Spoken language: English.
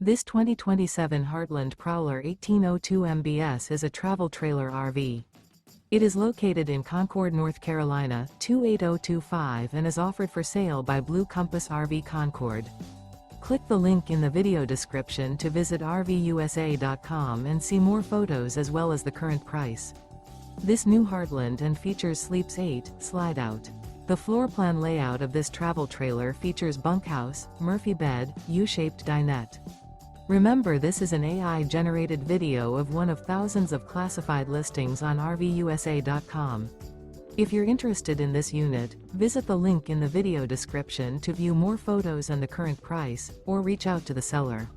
This 2027 Heartland Prowler 1802 MBS is a travel trailer RV. It is located in Concord, North Carolina, 28025 and is offered for sale by Blue Compass RV Concord. Click the link in the video description to visit RVUSA.com and see more photos as well as the current price. This new Heartland and features Sleeps 8, Slideout. The floor plan layout of this travel trailer features bunkhouse, Murphy bed, U-shaped dinette. Remember, this is an AI-generated video of one of thousands of classified listings on RVUSA.com. If you're interested in this unit, visit the link in the video description to view more photos and the current price, or reach out to the seller.